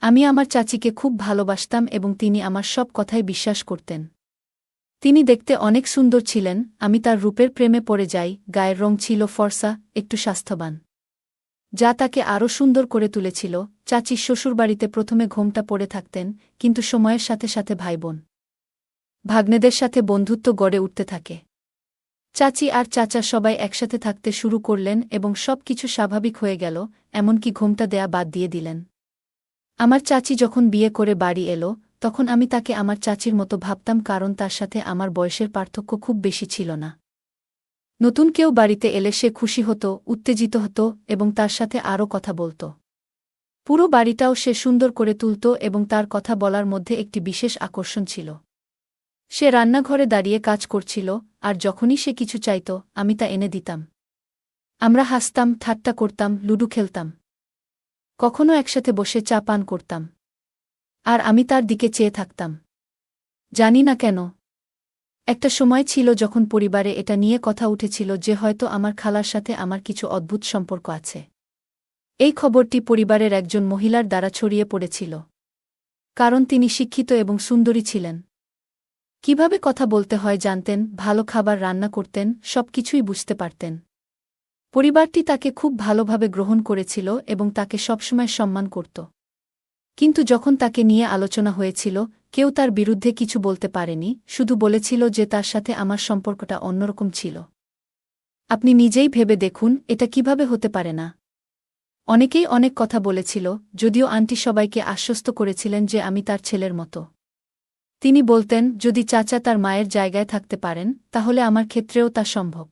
আমি আমার চাচিকে খুব ভালোবাসতাম এবং তিনি আমার সব কথায় বিশ্বাস করতেন। তিনি দেখতে অনেক সুন্দর ছিলেন, আমি তার রূপের প্রেমে পড়ে যাই, গায়ের রং ছিল ফর্সা, একটু স্বাস্থ্যবান, যা তাকে আরও সুন্দর করে তুলেছিল। চাচির শ্বশুরবাড়িতে প্রথমে ঘোমটা পড়ে থাকতেন, কিন্তু সময়ের সাথে সাথে ভাইবোন ভাগ্নেদের সাথে বন্ধুত্ব গড়ে উঠতে থাকে। চাচি আর চাচা সবাই একসাথে থাকতে শুরু করলেন এবং সব কিছু স্বাভাবিক হয়ে গেল, এমনকি ঘোমটা দেয়া বাদ দিয়ে দিলেন। আমার চাচি যখন বিয়ে করে বাড়ি এলো, তখন আমি তাকে আমার চাচির মতো ভাবতাম, কারণ তার সাথে আমার বয়সের পার্থক্য খুব বেশি ছিল না। নতুন কেউ বাড়িতে এলে সে খুশি হতো, উত্তেজিত হতো এবং তার সাথে আরও কথা বলত। পুরো বাড়িটাও সে সুন্দর করে তুলত এবং তার কথা বলার মধ্যে একটি বিশেষ আকর্ষণ ছিল। সে রান্নাঘরে দাঁড়িয়ে কাজ করছিল, আর যখনই সে কিছু চাইত, আমি তা এনে দিতাম। আমরা হাসতাম, ঠাট্টা করতাম, লুডু খেলতাম, কখনো একসাথে বসে চা পান করতাম। আর আমি তার দিকে চেয়ে থাকতাম, জানি না কেন। একটা সময় ছিল যখন পরিবারে এটা নিয়ে কথা উঠেছিল যে হয়তো আমার খালার সাথে আমার কিছু অদ্ভুত সম্পর্ক আছে। এই খবরটি পরিবারের একজন মহিলার দ্বারা ছড়িয়ে পড়েছিল, কারণ তিনি শিক্ষিত এবং সুন্দরী ছিলেন। কিভাবে কথা বলতে হয় জানতেন, ভালো খাবার রান্না করতেন, সবকিছুই বুঝতে পারতেন। পরিবারটি তাকে খুব ভালোভাবে গ্রহণ করেছিল এবং তাকে সবসময় সম্মান করত। কিন্তু যখন তাকে নিয়ে আলোচনা হয়েছিল, কেউ তার বিরুদ্ধে কিছু বলতে পারেনি, শুধু বলেছিল যে তার সাথে আমার সম্পর্কটা অন্যরকম ছিল। আপনি নিজেই ভেবে দেখুন, এটা কিভাবে হতে পারে না। অনেকেই অনেক কথা বলেছিল, যদিও আন্টি সবাইকে আশ্বস্ত করেছিলেন যে আমি তার ছেলের মতো। তিনি বলতেন, যদি চাচা তার মায়ের জায়গায় থাকতে পারেন, তাহলে আমার ক্ষেত্রেও তা সম্ভব।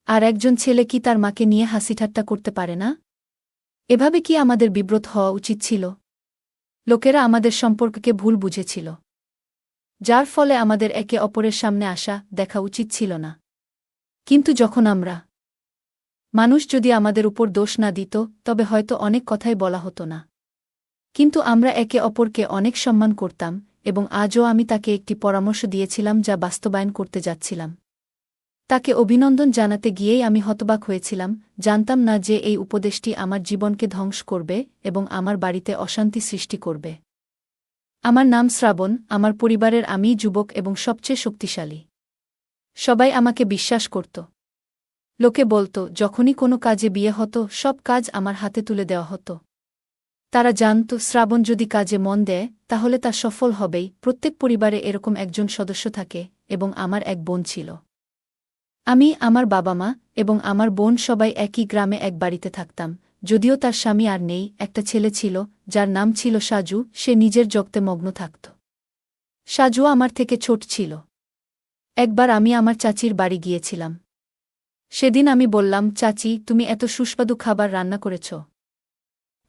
আর একজন ছেলে কি তার মাকে নিয়ে হাসিঠাট্টা করতে পারে না? এভাবে কি আমাদের বিব্রত হওয়া উচিত ছিল? লোকেরা আমাদের সম্পর্ককে ভুল বুঝেছিল, যার ফলে আমাদের একে অপরের সামনে আসা দেখা উচিত ছিল না। কিন্তু যখন মানুষ যদি আমাদের উপর দোষ না দিত, তবে হয়তো অনেক কথাই বলা হতো না। কিন্তু আমরা একে অপরকে অনেক সম্মান করতাম, এবং আজও আমি তাকে একটি পরামর্শ দিয়েছিলাম যা বাস্তবায়ন করতে যাচ্ছিলাম। তাকে অভিনন্দন জানাতে গিয়েই আমি হতবাক হয়েছিলাম, জানতাম না যে এই উপদেশটি আমার জীবনকে ধ্বংস করবে এবং আমার বাড়িতে অশান্তি সৃষ্টি করবে। আমার নাম শ্রাবণ, আমার পরিবারের আমিই যুবক এবং সবচেয়ে শক্তিশালী। সবাই আমাকে বিশ্বাস করত। লোকে বলত, যখনই কোনো কাজে বিয়ে হতো, সব কাজ আমার হাতে তুলে দেওয়া হতো। তারা জানত, শ্রাবণ যদি কাজে মন দেয়, তাহলে তা সফল হবেই। প্রত্যেক পরিবারে এরকম একজন সদস্য থাকে, এবং আমার এক বোন ছিল। আমি, আমার বাবা মা এবং আমার বোন সবাই একই গ্রামে এক বাড়িতে থাকতাম। যদিও তার স্বামী আর নেই, একটা ছেলে ছিল, যার নাম ছিল সাজু। সে নিজের জগতে মগ্ন থাকত। সাজু আমার থেকে ছোট ছিল। একবার আমি আমার চাচির বাড়ি গিয়েছিলাম। সেদিন আমি বললাম, চাচি, তুমি এত সুস্বাদু খাবার রান্না করেছ।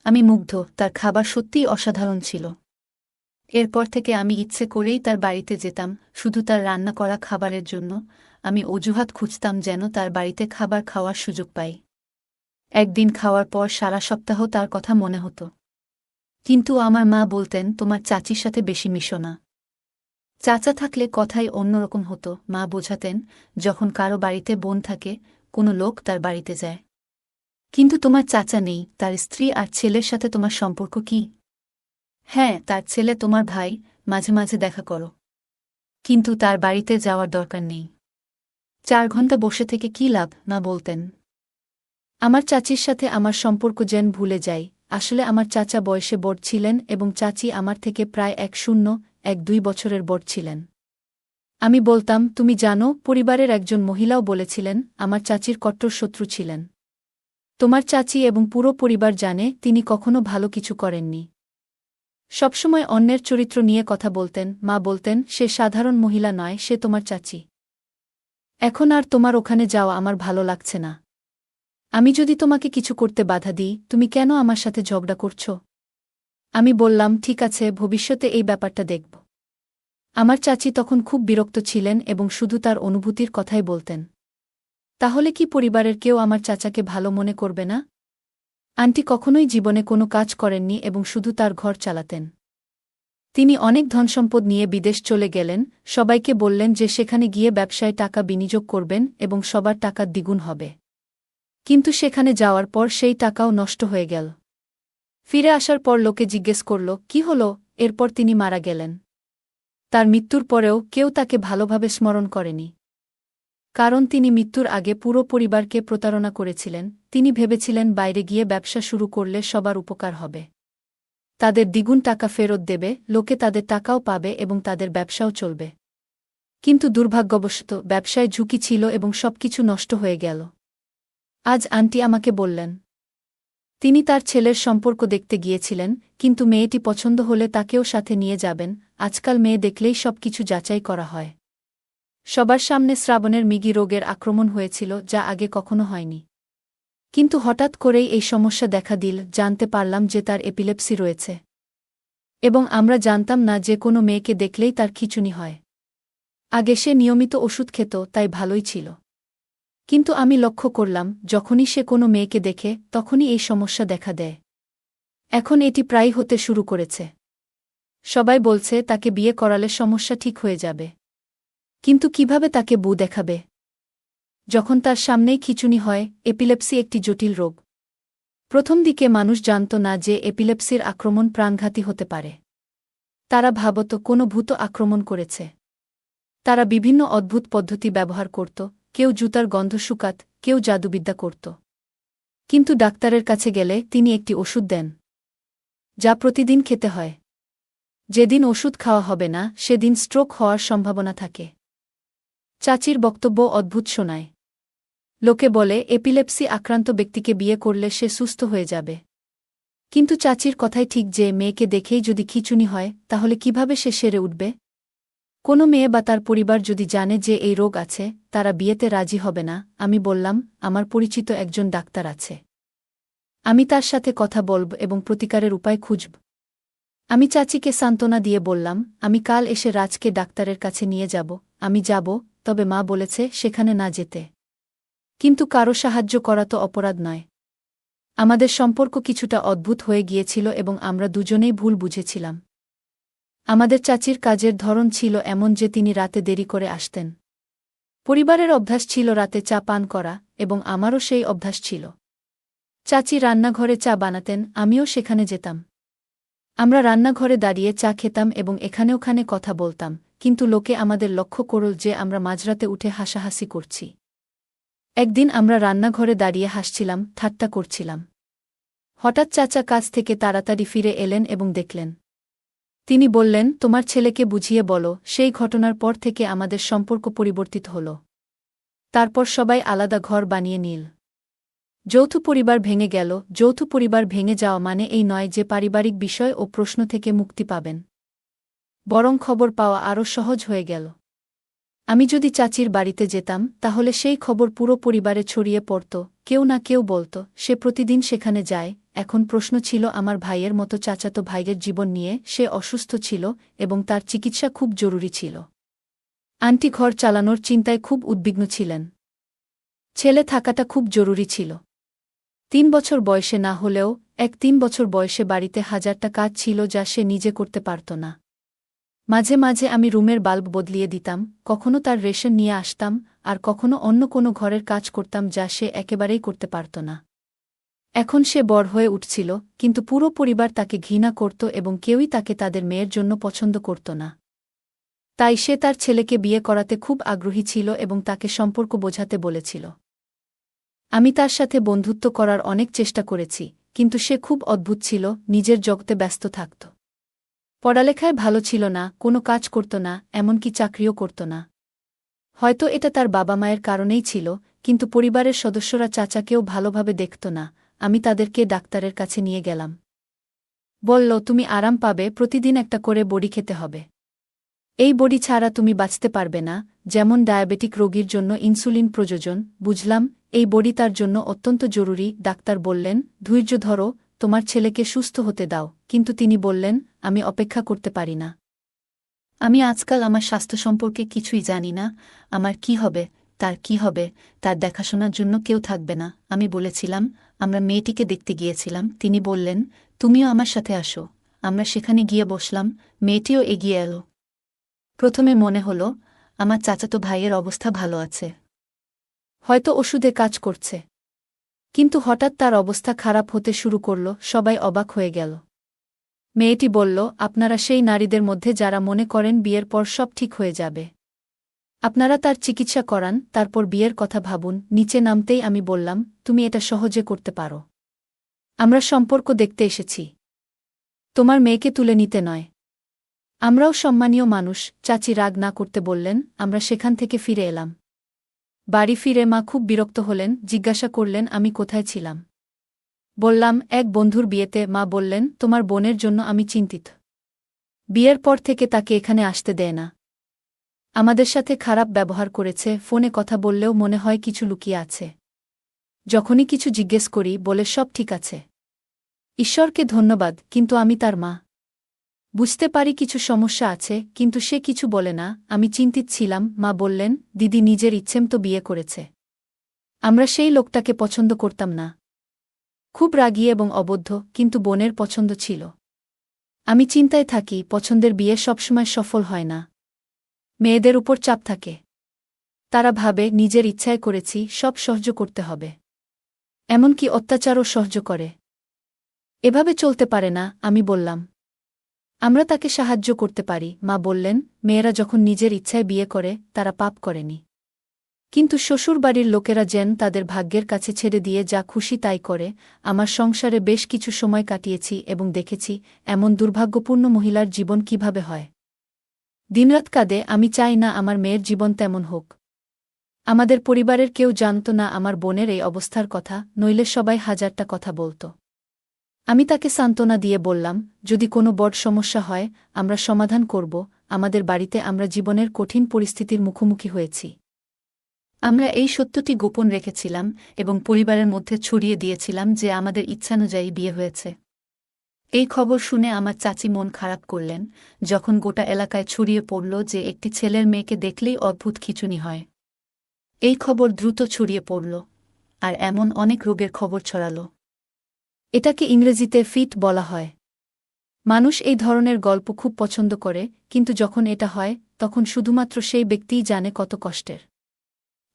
আমি মুগ্ধ, তার খাবার সত্যিই অসাধারণ ছিল। এরপর থেকে আমি ইচ্ছে করেই তার বাড়িতে যেতাম, শুধু তার রান্না করা খাবারের জন্য। আমি অজুহাত খুঁজতাম যেন তার বাড়িতে খাবার খাওয়ার সুযোগ পাই। একদিন খাওয়ার পর সারা সপ্তাহ তার কথা মনে হতো। কিন্তু আমার মা বলতেন, তোমার চাচির সাথে বেশি মিশো না। চাচা থাকলে কথাই অন্যরকম হতো, মা বোঝাতেন, যখন কারো বাড়িতে বোন থাকে, কোনো লোক তার বাড়িতে যায়। কিন্তু তোমার চাচা নেই, তার স্ত্রী আর ছেলের সাথে তোমার সম্পর্ক কি? হ্যাঁ, তার ছেলে তোমার ভাই, মাঝে মাঝে দেখা করো। কিন্তু তার বাড়িতে যাওয়ার দরকার নেই। 4 ঘন্টা বসে থেকে কী লাভ, না বলতেন। আমার চাচির সাথে আমার সম্পর্ক যেন ভুলে যাই। আসলে আমার চাচা বয়সে বড় ছিলেন এবং চাচি আমার থেকে প্রায় 1-2 বছরের বড় ছিলেন। আমি বলতাম, তুমি জানো, পরিবারের একজন মহিলাও বলেছিলেন, আমার চাচির কট্টর শত্রু ছিলেন। তোমার চাচি এবং পুরো পরিবার জানে, তিনি কখনো ভালো কিছু করেননি। সবসময় অন্যের চরিত্র নিয়ে কথা বলতেন। মা বলতেন, সে সাধারণ মহিলা নয়, সে তোমার চাচি। এখন আর তোমার ওখানে যাওয়া আমার ভালো লাগছে না। আমি যদি তোমাকে কিছু করতে বাধা দিই, তুমি কেন আমার সাথে ঝগড়া করছ? আমি বললাম, ঠিক আছে, ভবিষ্যতে এই ব্যাপারটা দেখব। আমার চাচি তখন খুব বিরক্ত ছিলেন এবং শুধু তার অনুভূতির কথাই বলতেন। তাহলে কি পরিবারের কেউ আমার চাচাকে ভালো মনে করবে না? আন্টি কখনোই জীবনে কোনো কাজ করেননি এবং শুধু তার ঘর চালাতেন। তিনি অনেক ধনসম্পদ নিয়ে বিদেশ চলে গেলেন, সবাইকে বললেন যে সেখানে গিয়ে ব্যবসায় টাকা বিনিয়োগ করবেন এবং সবার টাকা দ্বিগুণ হবে। কিন্তু সেখানে যাওয়ার পর সেই টাকাও নষ্ট হয়ে গেল। ফিরে আসার পর লোকে জিজ্ঞেস করল কি হল। এরপর তিনি মারা গেলেন। তার মৃত্যুর পরেও কেউ তাকে ভালোভাবে স্মরণ করেনি। কারণ তিনি মৃত্যুর আগে পুরো পরিবারকে প্রতারণা করেছিলেন। তিনি ভেবেছিলেন বাইরে গিয়ে ব্যবসা শুরু করলে সবার উপকার হবে। তাদের দ্বিগুণ টাকা ফেরত দেবে, লোকে তাদের টাকাও পাবে এবং তাদের ব্যবসাও চলবে। কিন্তু দুর্ভাগ্যবশত ব্যবসায় ঝুঁকি ছিল এবং সবকিছু নষ্ট হয়ে গেল। আজ আন্টি আমাকে বললেন তিনি তার ছেলের সম্পর্ক দেখতে গিয়েছিলেন, কিন্তু মেয়েটি পছন্দ হলে তাকেও সাথে নিয়ে যাবেন। আজকাল মেয়ে দেখলেই সবকিছু যাচাই করা হয়। সবার সামনে শ্রাবণের মৃগী রোগের আক্রমণ হয়েছিল, যা আগে কখনো হয়নি। কিন্তু হঠাৎ করেই এই সমস্যা দেখা দিল। জানতে পারলাম যে তার এপিলেপসি রয়েছে। এবং আমরা জানতাম না যে কোনো মেয়েকে দেখলেই তার খিঁচুনি হয়। আগে সে নিয়মিত ওষুধ খেত, তাই ভালোই ছিল। কিন্তু আমি লক্ষ্য করলাম যখনই সে কোনো মেয়েকে দেখে তখনই এই সমস্যা দেখা দেয়। এখন এটি প্রায় হতে শুরু করেছে। সবাই বলছে তাকে বিয়ে করালে সমস্যা ঠিক হয়ে যাবে। কিন্তু কিভাবে তাকে বউ দেখাবে যখন তার সামনেই খিঁচুনি হয়? এপিলেপসি একটি জটিল রোগ। প্রথম দিকে মানুষ জানত না যে এপিলেপসির আক্রমণ প্রাণঘাতী হতে পারে। তারা ভাবত কোনো ভূত আক্রমণ করেছে। তারা বিভিন্ন অদ্ভুত পদ্ধতি ব্যবহার করত, কেউ জুতার গন্ধ শুকাত, কেউ জাদুবিদ্যা করত। কিন্তু ডাক্তারের কাছে গেলে তিনি একটি ওষুধ দেন, যা প্রতিদিন খেতে হয়। যেদিন ওষুধ খাওয়া হবে না সেদিন স্ট্রোক হওয়ার সম্ভাবনা থাকে। চাচির বক্তব্য অদ্ভুত শোনায়। লোকে বলে এপিলেপসি আক্রান্ত ব্যক্তিকে বিয়ে করলে সে সুস্থ হয়ে যাবে। কিন্তু চাচির কথাই ঠিক যে মেয়েকে দেখেই যদি খিঁচুনি হয় তাহলে কিভাবে সে সেরে উঠবে? কোনো মেয়ে বা তার পরিবার যদি জানে যে এই রোগ আছে, তারা বিয়েতে রাজি হবে না। আমি বললাম আমার পরিচিত একজন ডাক্তার আছে, আমি তার সাথে কথা বলব এবং প্রতিকারের উপায় খুঁজব। আমি চাচিকে সান্ত্বনা দিয়ে বললাম আমি কাল এসে রাজকে ডাক্তারের কাছে নিয়ে যাব। আমি যাব, তবে মা বলেছে সেখানে না যেতে। কিন্তু কারো সাহায্য করা তো অপরাধ নয়। আমাদের সম্পর্ক কিছুটা অদ্ভুত হয়ে গিয়েছিল এবং আমরা দুজনেই ভুল বুঝেছিলাম। আমাদের চাচির কাজের ধরন ছিল এমন যে তিনি রাতে দেরি করে আসতেন। পরিবারের অভ্যাস ছিল রাতে চা পান করা, এবং আমারও সেই অভ্যাস ছিল। চাচি রান্নাঘরে চা বানাতেন, আমিও সেখানে যেতাম। আমরা রান্নাঘরে দাঁড়িয়ে চা খেতাম এবং এখানে ওখানে কথা বলতাম, কিন্তু লোকে আমাদের লক্ষ্য করল যে আমরা মাঝরাতে উঠে হাসাহাসি করছি। একদিন আমরা রান্নাঘরে দাঁড়িয়ে হাসছিলাম, ঠাট্টা করছিলাম। হঠাৎ চাচা কাজ থেকে তাড়াতাড়ি ফিরে এলেন এবং দেখলেন। তিনি বললেন তোমার ছেলেকে বুঝিয়ে বলো। সেই ঘটনার পর থেকে আমাদের সম্পর্ক পরিবর্তিত হল। তারপর সবাই আলাদা ঘর বানিয়ে নিল। যৌথ পরিবার ভেঙে গেল। যৌথ পরিবার ভেঙে যাওয়া মানে এই নয় যে পারিবারিক বিষয় ও প্রশ্ন থেকে মুক্তি পাবেন, বরং খবর পাওয়া আরও সহজ হয়ে গেল। আমি যদি চাচির বাড়িতে যেতাম তাহলে সেই খবর পুরো পরিবারে ছড়িয়ে পড়ত। কেউ না কেউ বলত সে প্রতিদিন সেখানে যায়। এখন প্রশ্ন ছিল আমার ভাইয়ের মতো চাচাতো ভাইয়ের জীবন নিয়ে। সে অসুস্থ ছিল এবং তার চিকিৎসা খুব জরুরি ছিল। আন্টি ঘর চালানোর চিন্তায় খুব উদ্বিগ্ন ছিলেন। ছেলে থাকাটা খুব জরুরি ছিল। 3 বছর বয়সে না হলেও 3 বছর বয়সে বাড়িতে হাজারটা কাজ ছিল যা সে নিজে করতে পারত না। মাঝে মাঝে আমি রুমের বাল্ব বদলিয়ে দিতাম, কখনো তার রেশন নিয়ে আসতাম, আর কখনো অন্য কোনো ঘরের কাজ করতাম যা সে একেবারেই করতে পারত না। এখন সে বড় হয়ে উঠছিল, কিন্তু পুরো পরিবার তাকে ঘৃণা করত এবং কেউই তাকে তাদের মেয়ের জন্য পছন্দ করত না। তাই সে তার ছেলেকে বিয়ে করাতে খুব আগ্রহী ছিল এবং তাকে সম্পর্ক বোঝাতে বলেছিল। আমি তার সাথে বন্ধুত্ব করার অনেক চেষ্টা করেছি, কিন্তু সে খুব অদ্ভুত ছিল, নিজের জগতে ব্যস্ত থাকত। পড়ালেখায় ভালো ছিল না, কোনো কাজ করত না, এমনকি চাকরিও করত না। হয়তো এটা তার বাবা মায়ের কারণেই ছিল, কিন্তু পরিবারের সদস্যরা চাচাকেও ভালোভাবে দেখত না। আমি তাদেরকে ডাক্তারের কাছে নিয়ে গেলাম। বলল তুমি আরাম পাবে, প্রতিদিন একটা করে বড়ি খেতে হবে। এই বড়ি ছাড়া তুমি বাঁচতে পারবে না, যেমন ডায়াবেটিক রোগীর জন্য ইনসুলিন প্রয়োজন। বুঝলাম, এই বড়ি তার জন্য অত্যন্ত জরুরি। ডাক্তার বললেন ধৈর্য ধরো, তোমার ছেলেকে সুস্থ হতে দাও। কিন্তু তিনি বললেন আমি অপেক্ষা করতে পারি না। আমি আজকাল আমার স্বাস্থ্য সম্পর্কে কিছুই জানি না। আমার কি হবে, তার কি হবে, তার দেখাশোনার জন্য কেউ থাকবে না। আমি বলেছিলাম আমরা মেয়েটিকে দেখতে গিয়েছিলাম। তিনি বললেন তুমিও আমার সাথে আসো। আমরা সেখানে গিয়ে বসলাম, মেয়েটিও এগিয়ে এলো। প্রথমে মনে হলো আমার চাচাতো ভাইয়ের অবস্থা ভালো আছে, হয়তো ওষুধে কাজ করছে। কিন্তু হঠাৎ তার অবস্থা খারাপ হতে শুরু করল, সবাই অবাক হয়ে গেল। মেয়েটি বলল, আপনারা সেই নারীদের মধ্যে যারা মনে করেন বিয়ের পর সব ঠিক হয়ে যাবে। আপনারা তার চিকিৎসা করান, তারপর বিয়ের কথা ভাবুন। নিচে নামতেই আমি বললাম, তুমি এটা সহজে করতে পারো। আমরা সম্পর্ক দেখতে এসেছি, তোমার মেয়েকে তুলে নিতে নয়। আমরাও সম্মানীয় মানুষ। চাচি রাগ না করতে বললেন। আমরা সেখান থেকে ফিরে এলাম। বাড়ি ফিরে মা খুব বিরক্ত হলেন, জিজ্ঞাসা করলেন আমি কোথায় ছিলাম। বললাম, এক বন্ধুর বিয়েতে। মা বললেন, তোমার বোনের জন্য আমি চিন্তিত। বিয়ের পর থেকে তাকে এখানে আসতে দেয় না। আমাদের সাথে খারাপ ব্যবহার করেছে, ফোনে কথা বললেও মনে হয় কিছু লুকিয়ে আছে। যখনই কিছু জিজ্ঞেস করি বলে সব ঠিক আছে। ঈশ্বরকে ধন্যবাদ, কিন্তু আমি তার মা। বুঝতে পারি কিছু সমস্যা আছে, কিন্তু সে কিছু বলে না। আমি চিন্তিত ছিলাম। মা বললেন, দিদি নিজের ইচ্ছেমতো বিয়ে করেছে। আমরা সেই লোকটাকে পছন্দ করতাম না। খুব রাগী এবং অবদ্ধ, কিন্তু বোনের পছন্দ ছিল। আমি চিন্তায় থাকি, পছন্দের বিয়ে সবসময় সফল হয় না। মেয়েদের উপর চাপ থাকে। তারা ভাবে নিজের ইচ্ছায় করেছি, সব সহ্য করতে হবে। এমনকি অত্যাচারও সহ্য করে। এভাবে চলতে পারে না। আমি বললাম, আমরা তাকে সাহায্য করতে পারি। মা বললেন, মেয়েরা যখন নিজের ইচ্ছায় বিয়ে করে তারা পাপ করেনি। কিন্তু শ্বশুরবাড়ির লোকেরা যেন তাদের ভাগ্যের কাছে ছেড়ে দিয়ে যা খুশি তাই করে। আমার সংসারে বেশ কিছু সময় কাটিয়েছি এবং দেখেছি এমন দুর্ভাগ্যপূর্ণ মহিলার জীবন কিভাবে হয়। দিনরাত কাঁদে। আমি চাই না আমার মেয়ের জীবন তেমন হোক। আমাদের পরিবারের কেউ জানত না আমার বোনের এই অবস্থার কথা, নইলে সবাই হাজারটা কথা বলত। আমি তাকে সান্ত্বনা দিয়ে বললাম, যদি কোনো বড় সমস্যা হয় আমরা সমাধান করব। আমাদের বাড়িতে আমরা জীবনের কঠিন পরিস্থিতির মুখোমুখি হয়েছি। আমরা এই সত্যটি গোপন রেখেছিলাম এবং পরিবারের মধ্যে ছড়িয়ে দিয়েছিলাম যে আমাদের ইচ্ছানুযায়ী বিয়ে হয়েছে। এই খবর শুনে আমার চাচি মন খারাপ করলেন। যখন গোটা এলাকায় ছড়িয়ে পড়ল যে একটি ছেলের মেয়েকে দেখলেই অদ্ভুত খিঁচুনি হয়। এই খবর দ্রুত ছড়িয়ে পড়ল, আর এমন অনেক রোগের খবর ছড়াল। এটাকে ইংরেজিতে ফিট বলা হয়। মানুষ এই ধরনের গল্প খুব পছন্দ করে, কিন্তু যখন এটা হয় তখন শুধুমাত্র সেই ব্যক্তিই জানে কত কষ্টের।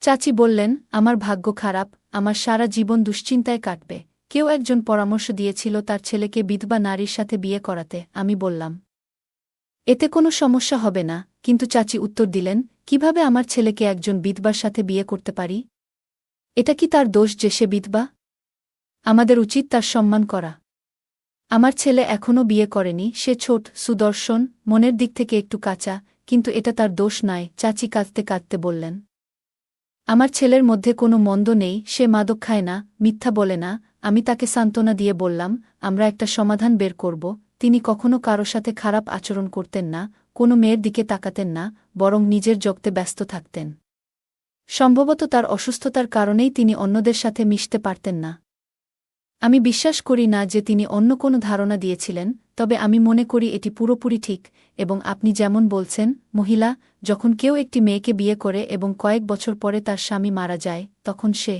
চাচি বললেন, আমার ভাগ্য খারাপ, আমার সারা জীবন দুশ্চিন্তায় কাটবে। কেউ একজন পরামর্শ দিয়েছিল তার ছেলেকে বিধবা নারীর সাথে বিয়ে করাতে। আমি বললাম, এতে কোনো সমস্যা হবে না। কিন্তু চাচি উত্তর দিলেন, কিভাবে আমার ছেলেকে একজন বিধবার সাথে বিয়ে করতে পারি? এটা কি তার দোষ যে সে বিধবা? আমাদের উচিত তার সম্মান করা। আমার ছেলে এখনও বিয়ে করেনি, সে ছোট, সুদর্শন, মনের দিক থেকে একটু কাঁচা, কিন্তু এটা তার দোষ নয়। চাচি কাঁদতে কাঁদতে বললেন, আমার ছেলের মধ্যে কোনো মন্দ নেই, সে মাদক খায় না, মিথ্যা বলে না। আমি তাকে সান্ত্বনা দিয়ে বললাম, আমরা একটা সমাধান বের করব। তিনি কখনো কারো সাথে খারাপ আচরণ করতেন না, কোনো মেয়ের দিকে তাকাতেন না, বরং নিজের জগতে ব্যস্ত থাকতেন। সম্ভবত তার অসুস্থতার কারণেই তিনি অন্যদের সাথে মিশতে পারতেন না। আমি বিশ্বাস করি না যে তিনি অন্য কোনো ধারণা দিয়েছিলেন, তবে আমি মনে করি এটি পুরোপুরি ঠিক। এবং আপনি যেমন বলছেন, মহিলা, যখন কেউ একটি মেয়েকে বিয়ে করে এবং কয়েক বছর পরে তার স্বামী মারা যায়, তখন সে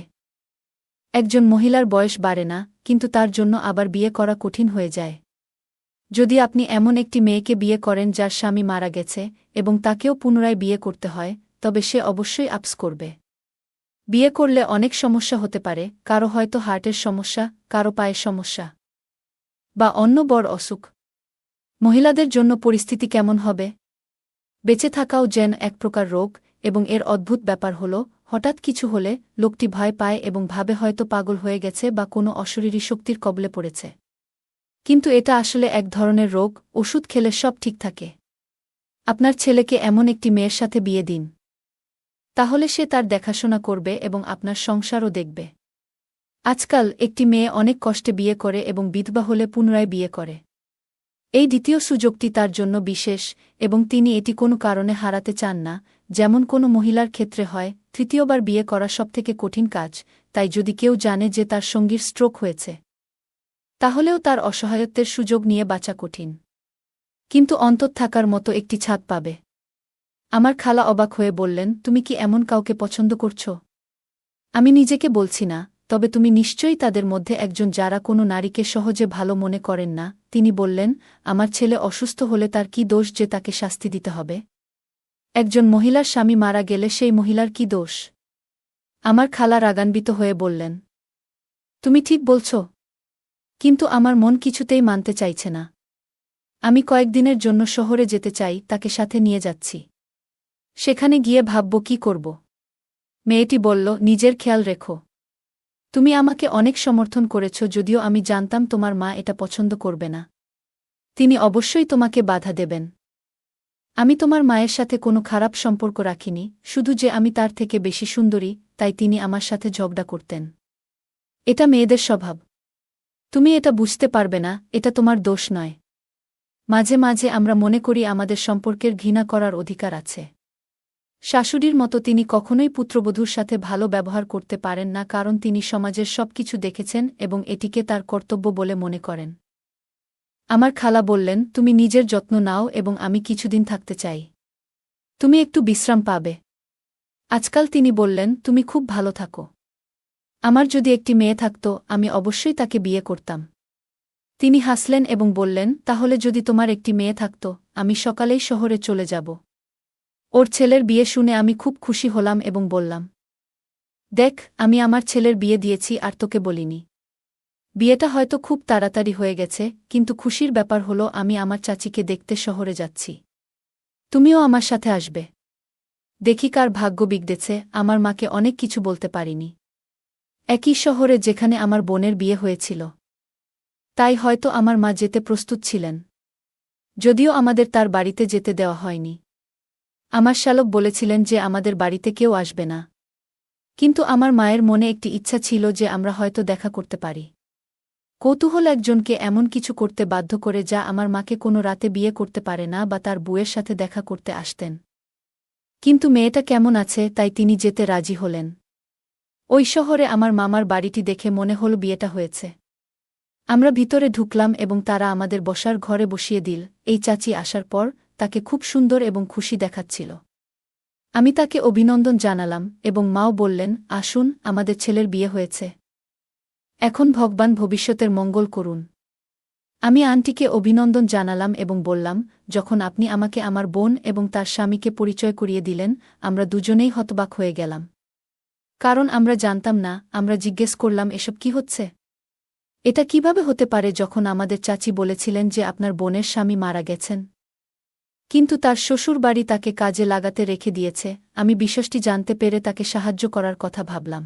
একজন মহিলার বয়স বাড়ে না, কিন্তু তার জন্য আবার বিয়ে করা কঠিন হয়ে যায়। যদি আপনি এমন একটি মেয়েকে বিয়ে করেন যার স্বামী মারা গেছে এবং তাকেও পুনরায় বিয়ে করতে হয়, তবে সে অবশ্যই আপস করবে। বিয়ে করলে অনেক সমস্যা হতে পারে, কারো হয়তো হার্টের সমস্যা, কারো পায়ের সমস্যা, বা অন্য বড় অসুখ। মহিলাদের জন্য পরিস্থিতি কেমন হবে? বেঁচে থাকাও যেন এক প্রকার রোগ, এবং এর অদ্ভুত ব্যাপার হল, হঠাৎ কিছু হলে লোকটি ভয় পায় এবং ভাবে হয়তো পাগল হয়ে গেছে বা কোনো অশরীরী শক্তির কবলে পড়েছে। কিন্তু এটা আসলে এক ধরনের রোগ, ওষুধ খেলে সব ঠিক থাকে। আপনার ছেলেকে এমন একটি মেয়ের সাথে বিয়ে দিন। তাহলে সে তার দেখাশোনা করবে এবং আপনার সংসারও দেখবে। আজকাল একটি মেয়ে অনেক কষ্টে বিয়ে করে এবং বিধবা হলে পুনরায় বিয়ে করে। এই দ্বিতীয় সুযোগটি তার জন্য বিশেষ, এবং তিনি এটি কোনো কারণে হারাতে চান না, যেমন কোনো মহিলার ক্ষেত্রে হয়। তৃতীয়বার বিয়ে করা সবথেকে কঠিন কাজ, তাই যদি কেউ জানে যে তার সঙ্গীর স্ট্রোক হয়েছে, তাহলেও তার অসহায়ত্বের সুযোগ নিয়ে বাঁচা কঠিন। কিন্তু অন্তত থাকার মতো একটি ছাদ পাবে। আমার খালা অবাক হয়ে বললেন, তুমি কি এমন কাউকে পছন্দ করছ? আমি নিজেকে বলছি না, তবে তুমি নিশ্চয়ই তাদের মধ্যে একজন যারা কোনো নারীকে সহজে ভালো মনে করেন না। তিনি বললেন, আমার ছেলে অসুস্থ হলে তার কি দোষ যে তাকে শাস্তি দিতে হবে? একজন মহিলার স্বামী মারা গেলে সেই মহিলার কি দোষ? আমার খালা রাগান্বিত হয়ে বললেন, তুমি ঠিক বলছ, কিন্তু আমার মন কিছুতেই মানতে চাইছে না। আমি কয়েকদিনের জন্য শহরে যেতে চাই, তাকে সাথে নিয়ে যাচ্ছি। সেখানে গিয়ে ভাবব কি করব। মেয়েটি বলল, নিজের খেয়াল রেখো। তুমি আমাকে অনেক সমর্থন করেছ, যদিও আমি জানতাম তোমার মা এটা পছন্দ করবে না। তিনি অবশ্যই তোমাকে বাধা দেবেন। আমি তোমার মায়ের সাথে কোনো খারাপ সম্পর্ক রাখিনি, শুধু যে আমি তার থেকে বেশি সুন্দরী, তাই তিনি আমার সাথে ঝগড়া করতেন। এটা মেয়েদের স্বভাব। তুমি এটা বুঝতে পারবে না, এটা তোমার দোষ নয়। মাঝে মাঝে আমরা মনে করি আমাদের সম্পর্কের ঘৃণা করার অধিকার আছে। শাশুড়ির মতো তিনি কখনোই পুত্রবধূর সাথে ভালো ব্যবহার করতে পারেন না, কারণ তিনি সমাজের সবকিছু দেখেছেন এবং এটিকে তার কর্তব্য বলে মনে করেন। আমার খালা বললেন, তুমি নিজের যত্ন নাও এবং আমি কিছুদিন থাকতে চাই। তুমি একটু বিশ্রাম পাবে। আজকাল তিনি বললেন, তুমি খুব ভালো থাকো। আমার যদি একটি মেয়ে থাকত, আমি অবশ্যই তাকে বিয়ে করতাম। তিনি হাসলেন এবং বললেন, তাহলে যদি তোমার একটি মেয়ে থাকত, আমি সকালেই শহরে চলে যাব। ওর ছেলের বিয়ে শুনে আমি খুব খুশি হলাম এবং বললাম, দেখ, আমি আমার ছেলের বিয়ে দিয়েছি আর তোকে বলিনি। বিয়েটা হয়তো খুব তাড়াতাড়ি হয়ে গেছে, কিন্তু খুশির ব্যাপার হলো আমি আমার চাচিকে দেখতে শহরে যাচ্ছি। তুমিও আমার সাথে আসবে। দেখি কার ভাগ্য বিগড়েছে, আমার মাকে অনেক কিছু বলতে পারিনি। একই শহরে যেখানে আমার বোনের বিয়ে হয়েছিল। তাই হয়তো আমার মা যেতে প্রস্তুত ছিলেন, যদিও আমাদের তার বাড়িতে যেতে দেওয়া হয়নি। আমার শ্যালক বলেছিলেন যে আমাদের বাড়িতে কেউ আসবে না, কিন্তু আমার মায়ের মনে একটি ইচ্ছা ছিল যে আমরা হয়তো দেখা করতে পারি। কৌতূহল একজনকে এমন কিছু করতে বাধ্য করে যা আমার মাকে কোনো রাতে বিয়ে করতে পারে না বা তার বুয়ের সাথে দেখা করতে আসতেন। কিন্তু মেয়েটা কেমন আছে, তাই তিনি যেতে রাজি হলেন। ওই শহরে আমার মামার বাড়িটি দেখে মনে হল বিয়েটা হয়েছে। আমরা ভিতরে ঢুকলাম এবং তারা আমাদের বসার ঘরে বসিয়ে দিল। এই চাচি আসার পর তাকে খুব সুন্দর এবং খুশি দেখাচ্ছিল। আমি তাকে অভিনন্দন জানালাম এবং মাও বললেন, আসুন, আমাদের ছেলের বিয়ে হয়েছে। এখন ভগবান ভবিষ্যতের মঙ্গল করুন। আমি আন্টিকে অভিনন্দন জানালাম এবং বললাম, যখন আপনি আমাকে আমার বোন এবং তার স্বামীকে পরিচয় করিয়ে দিলেন, আমরা দুজনেই হতবাক হয়ে গেলাম। কারণ আমরা জানতাম না। আমরা জিজ্ঞেস করলাম, এসব কি হচ্ছে? এটা কিভাবে হতে পারে যখন আমাদের চাচি বলেছিলেন যে আপনার বোনের স্বামী মারা গেছেন? কিন্তু তার শ্বশুরবাড়ি তাকে কাজে লাগাতে রেখে দিয়েছে। আমি বিষয়টি জানতে পেরে তাকে সাহায্য করার কথা ভাবলাম।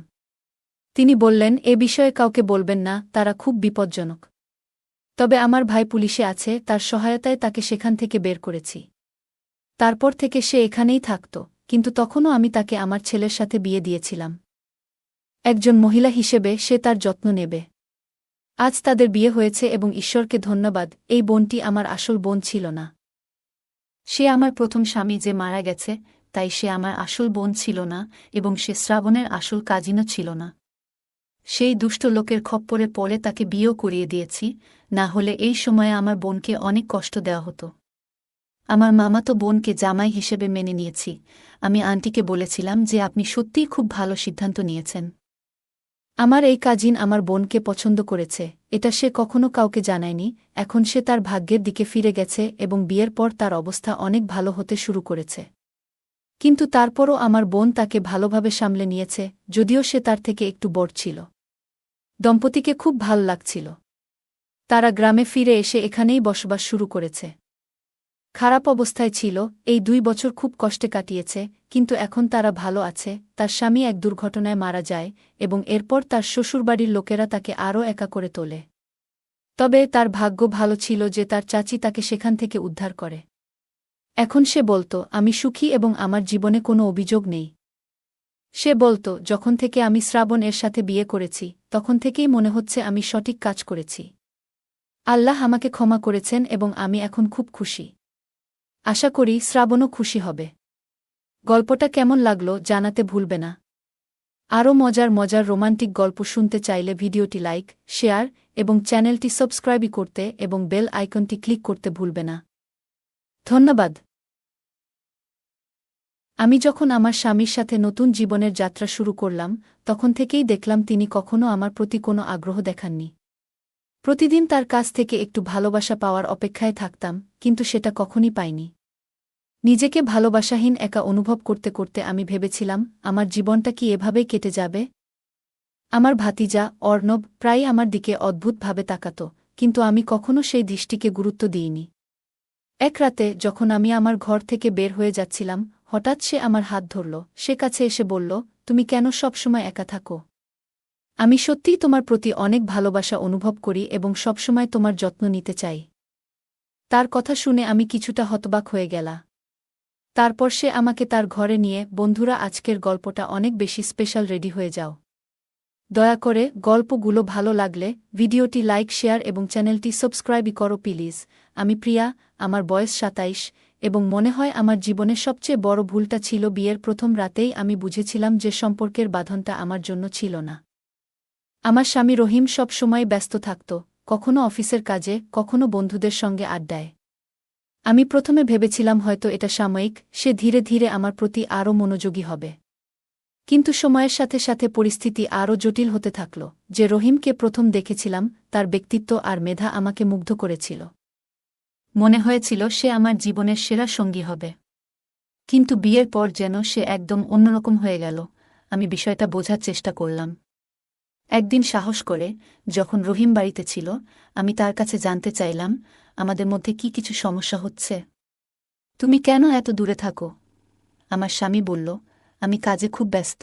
তিনি বললেন, এ বিষয়ে কাউকে বলবেন না, তারা খুব বিপজ্জনক। তবে আমার ভাই পুলিশে আছে, তার সহায়তায় তাকে সেখান থেকে বের করেছি। তারপর থেকে সে এখানেই থাকত, কিন্তু তখনও আমি তাকে আমার ছেলের সাথে বিয়ে দিয়েছিলাম। একজন মহিলা হিসেবে সে তার যত্ন নেবে। আজ তাদের বিয়ে হয়েছে এবং ঈশ্বরকে ধন্যবাদ, এই বোনটি আমার আসল বোন ছিল না। সে আমার প্রথম স্বামী যে মারা গেছে, তাই সে আমার আসল বোন ছিল না এবং সে শ্রাবণের আসল কাজিনও ছিল না। সেই দুষ্ট লোকের খপ্পরে পড়ে তাকে বিয়েও করিয়ে দিয়েছি, না হলে এই সময়ে আমার বোনকে অনেক কষ্ট দেওয়া হতো। আমার মামাতো বোনকে জামাই হিসেবে মেনে নিয়েছি। আমি আন্টিকে বলেছিলাম যে আপনি সত্যিই খুব ভালো সিদ্ধান্ত নিয়েছেন। আমার এই কাজিন আমার বোনকে পছন্দ করেছে, এটা সে কখনো কাউকে জানায়নি। এখন সে তার ভাগ্যের দিকে ফিরে গেছে এবং বিয়ের পর তার অবস্থা অনেক ভালো হতে শুরু করেছে। কিন্তু তারপরও আমার বোন তাকে ভালোভাবে সামলে নিয়েছে, যদিও সে তার থেকে একটু বড় ছিল। দম্পতিকে খুব ভাল লাগছিল। তারা গ্রামে ফিরে এসে এখানেই বসবাস শুরু করেছে। খারাপ অবস্থায় ছিল, এই 2 বছর খুব কষ্টে কাটিয়েছে, কিন্তু এখন তারা ভালো আছে। তার স্বামী এক দুর্ঘটনায় মারা যায় এবং এরপর তার শ্বশুরবাড়ির লোকেরা তাকে আরও একা করে তোলে। তবে তার ভাগ্য ভালো ছিল যে তার চাচি তাকে সেখান থেকে উদ্ধার করে। এখন সে বলত, আমি সুখী এবং আমার জীবনে কোনো অভিযোগ নেই। সে বলত, যখন থেকে আমি শ্রাবণ এর সাথে বিয়ে করেছি, তখন থেকেই মনে হচ্ছে আমি সঠিক কাজ করেছি। আল্লাহ আমাকে ক্ষমা করেছেন এবং আমি এখন খুব খুশি। আশা করি শ্রাবণও খুশি হবে। গল্পটা কেমন লাগলো জানাতে ভুলবে না। আরও মজার মজার রোমান্টিক গল্প শুনতে চাইলে ভিডিওটি লাইক, শেয়ার এবং চ্যানেলটি সাবস্ক্রাইব করতে এবং বেল আইকনটি ক্লিক করতে ভুলবে না। ধন্যবাদ। আমি যখন আমার স্বামীর সাথে নতুন জীবনের যাত্রা শুরু করলাম, তখন থেকেই দেখলাম তিনি কখনো আমার প্রতি কোনো আগ্রহ দেখাননি। প্রতিদিন তার কাছ থেকে একটু ভালোবাসা পাওয়ার অপেক্ষায় থাকতাম, কিন্তু সেটা কখনই পাইনি। নিজেকে ভালোবাসাহীন একা অনুভব করতে করতে আমি ভেবেছিলাম, আমার জীবনটা কি এভাবেই কেটে যাবে? আমার ভাতিজা অর্ণব প্রায়ই আমার দিকে অদ্ভুতভাবে তাকাত, কিন্তু আমি কখনো সেই দৃষ্টিকে গুরুত্ব দিইনি। এক রাতে যখন আমি আমার ঘর থেকে বের হয়ে যাচ্ছিলাম, হঠাৎ সে আমার হাত ধরল, সে কাছে এসে বলল, তুমি কেন সবসময় একা থাকো? আমি সত্যিই তোমার প্রতি অনেক ভালোবাসা অনুভব করি এবং সবসময় তোমার যত্ন নিতে চাই। তার কথা শুনে আমি কিছুটা হতবাক হয়ে গেলা। তারপর সে আমাকে তার ঘরে নিয়ে, বন্ধুরা আজকের গল্পটা অনেক বেশি স্পেশাল, রেডি হয়ে যাও। দয়া করে গল্পগুলো ভালো লাগলে ভিডিওটি লাইক শেয়ার এবং চ্যানেলটি সাবস্ক্রাইবই করো প্লিজ। আমি প্রিয়া, আমার বয়স ২৭, এবং মনে হয় আমার জীবনের সবচেয়ে বড় ভুলটা ছিল বিয়ের প্রথম রাতেই আমি বুঝেছিলাম যে সম্পর্কের বাঁধনটা আমার জন্য ছিল না। আমার স্বামী রহিম সব সময় ব্যস্ত থাকত, কখনো অফিসের কাজে, কখনো বন্ধুদের সঙ্গে আড্ডায়। আমি প্রথমে ভেবেছিলাম হয়তো এটা সাময়িক, সে ধীরে ধীরে আমার প্রতি আরও মনোযোগী হবে। কিন্তু সময়ের সাথে সাথে পরিস্থিতি আরও জটিল হতে থাকল। যে রহিমকে প্রথম দেখেছিলাম, তার ব্যক্তিত্ব আর মেধা আমাকে মুগ্ধ করেছিল। মনে হয়েছিল সে আমার জীবনের সেরা সঙ্গী হবে। কিন্তু বিয়ের পর যেন সে একদম অন্যরকম হয়ে গেল। আমি বিষয়টা বোঝার চেষ্টা করলাম। একদিন সাহস করে, যখন রহিম বাড়িতে ছিল, আমি তার কাছে জানতে চাইলাম, আমাদের মধ্যে কি কিছু সমস্যা হচ্ছে? তুমি কেন এত দূরে থাকো? আমার স্বামী বলল, আমি কাজে খুব ব্যস্ত।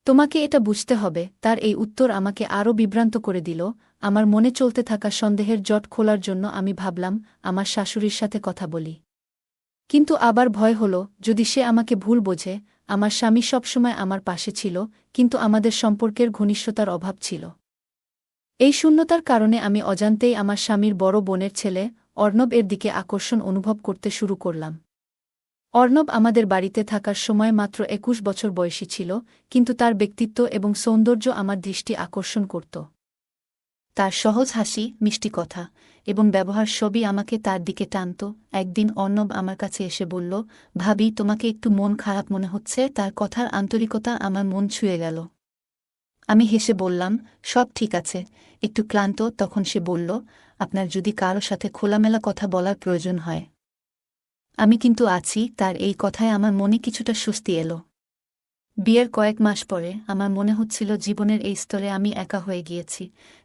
তোমাকে এটা বুঝতে হবে। তার এই উত্তর আমাকে আরও বিভ্রান্ত করে দিল। আমার মনে চলতে থাকা সন্দেহের জট খোলার জন্য আমি ভাবলাম আমার শাশুড়ির সাথে কথা বলি। কিন্তু আবার ভয় হল, যদি সে আমাকে ভুল বোঝে। আমার স্বামী সবসময় আমার পাশে ছিল, কিন্তু আমাদের সম্পর্কের ঘনিষ্ঠতার অভাব ছিল। এই শূন্যতার কারণে আমি অজান্তেই আমার স্বামীর বড় বোনের ছেলে অর্ণব এর দিকে আকর্ষণ অনুভব করতে শুরু করলাম। অর্ণব আমাদের বাড়িতে থাকার সময় মাত্র ২১ বছর বয়সী ছিল, কিন্তু তার ব্যক্তিত্ব এবং সৌন্দর্য আমার দৃষ্টি আকর্ষণ করত। তার সহজ হাসি, মিষ্টি কথা এবং ব্যবহার সবই আমাকে তার দিকে টানত। একদিন অর্ণব আমার কাছে এসে বলল, ভাবি, তোমাকে একটু মন খারাপ মনে হচ্ছে। তার কথার আন্তরিকতা আমার মন ছুঁয়ে গেল। আমি হেসে বললাম, সব ঠিক আছে, একটু ক্লান্ত। তখন সে বলল, আপনার যদি কারো সাথে খোলামেলা কথা বলার প্রয়োজন হয়, আমি কিন্তু আছি। তার এই কথায় আমার মনে কিছুটা স্বস্তি এলো। বিয়ের কয়েক মাস পরে আমার মনে হচ্ছিল জীবনের এই স্তরে আমি একা হয়ে গিয়েছি,